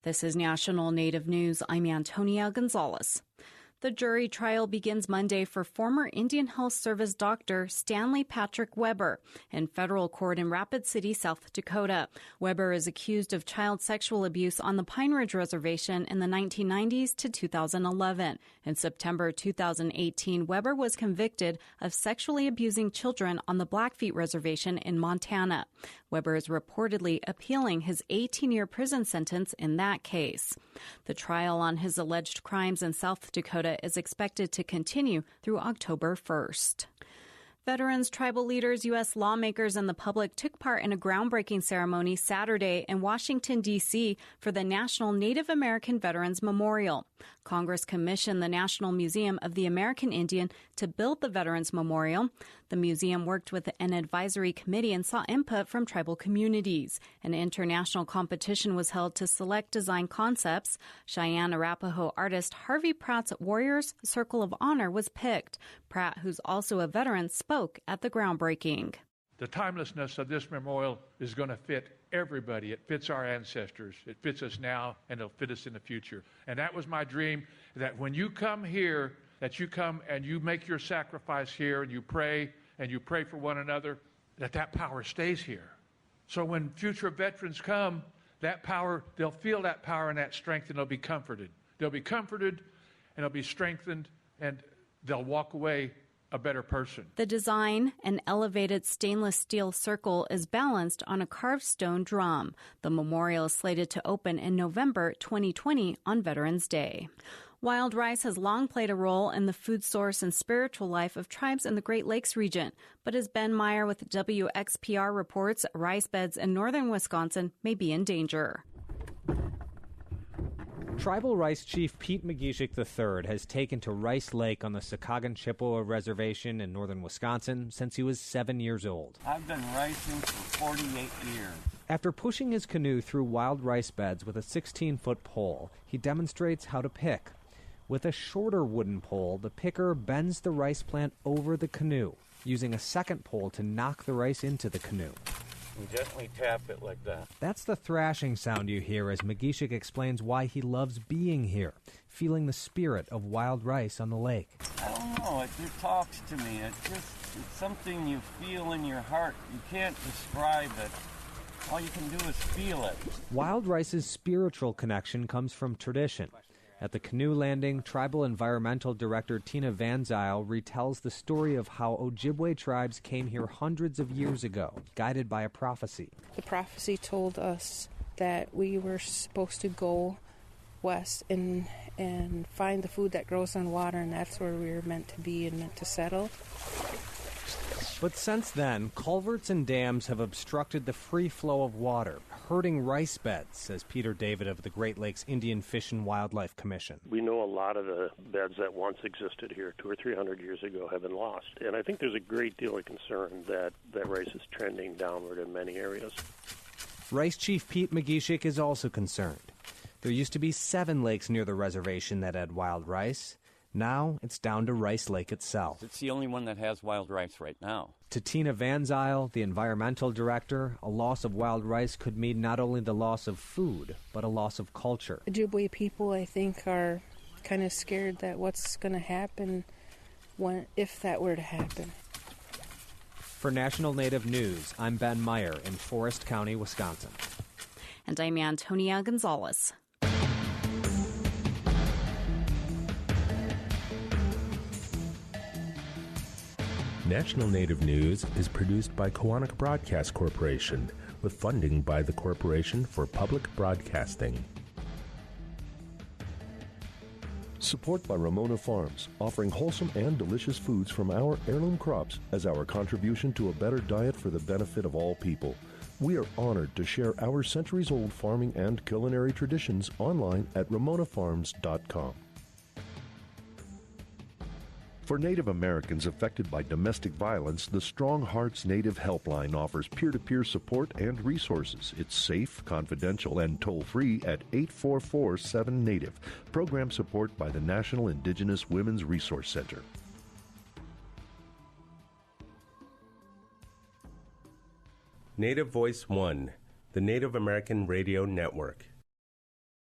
This is National Native News. I'm Antonia Gonzalez. The jury trial begins Monday for former Indian Health Service doctor Stanley Patrick Weber in federal court in Rapid City, South Dakota. Weber is accused of child sexual abuse on the Pine Ridge Reservation in the 1990s to 2011. In September 2018, Weber was convicted of sexually abusing children on the Blackfeet Reservation in Montana. Weber is reportedly appealing his 18-year prison sentence in that case. The trial on his alleged crimes in South Dakota is expected to continue through October 1st. Veterans, tribal leaders, U.S. lawmakers, and the public took part in a groundbreaking ceremony Saturday in Washington, D.C. for the National Native American Veterans Memorial. Congress commissioned the National Museum of the American Indian to build the Veterans Memorial. The museum worked with an advisory committee and sought input from tribal communities. An international competition was held to select design concepts. Cheyenne Arapaho artist Harvey Pratt's Warriors Circle of Honor was picked. Pratt, who's also a veteran, spoke at the groundbreaking. The timelessness of this memorial is going to fit everybody. It fits our ancestors. It fits us now, and it'll fit us in the future. And that was my dream, that when you come here, that you come and you make your sacrifice here, and you pray for one another, that power stays here. So when future veterans come, that power, they'll feel that power and that strength, and they'll be comforted. They'll be comforted, and they'll be strengthened, and they'll walk away a better person. The design, an elevated stainless steel circle, is balanced on a carved stone drum. The memorial is slated to open in November 2020 on Veterans Day. Wild rice has long played a role in the food source and spiritual life of tribes in the Great Lakes region. But as Ben Meyer with WXPR reports, rice beds in northern Wisconsin may be in danger. Tribal Rice Chief Pete McGeeshick III has taken to Rice Lake on the Sakagan Chippewa Reservation in northern Wisconsin since he was 7 years old. I've been ricing for 48 years. After pushing his canoe through wild rice beds with a 16-foot pole, he demonstrates how to pick. With a shorter wooden pole, the picker bends the rice plant over the canoe, using a second pole to knock the rice into the canoe. And gently tap it like that. That's the thrashing sound you hear as McGeeshick explains why he loves being here, feeling the spirit of wild rice on the lake. I don't know, it talks to me. It's something you feel in your heart. You can't describe it. All you can do is feel it. Wild rice's spiritual connection comes from tradition. At the canoe landing, Tribal Environmental Director Tina Van Zyl retells the story of how Ojibwe tribes came here hundreds of years ago, guided by a prophecy. The prophecy told us that we were supposed to go west and find the food that grows on water, and that's where we were meant to be and meant to settle. But since then, culverts and dams have obstructed the free flow of water, hurting rice beds, says Peter David of the Great Lakes Indian Fish and Wildlife Commission. We know a lot of the beds that once existed here 200 or 300 years ago have been lost. And I think there's a great deal of concern that rice is trending downward in many areas. Rice Chief Pete McGeeshick is also concerned. There used to be 7 lakes near the reservation that had wild rice. Now it's down to Rice Lake itself. It's the only one that has wild rice right now. To Tina Van Zyl, the environmental director, a loss of wild rice could mean not only the loss of food, but a loss of culture. Ojibwe people, I think, are kind of scared that what's going to happen if that were to happen. For National Native News, I'm Ben Meyer in Forest County, Wisconsin. And I'm Antonia Gonzalez. National Native News is produced by Koahnic Broadcast Corporation with funding by the Corporation for Public Broadcasting. Support by Ramona Farms, offering wholesome and delicious foods from our heirloom crops as our contribution to a better diet for the benefit of all people. We are honored to share our centuries-old farming and culinary traditions online at ramonafarms.com. For Native Americans affected by domestic violence, the Strong Hearts Native Helpline offers peer-to-peer support and resources. It's safe, confidential, and toll-free at 844-7-NATIVE. Program support by the National Indigenous Women's Resource Center. Native Voice One, the Native American Radio Network.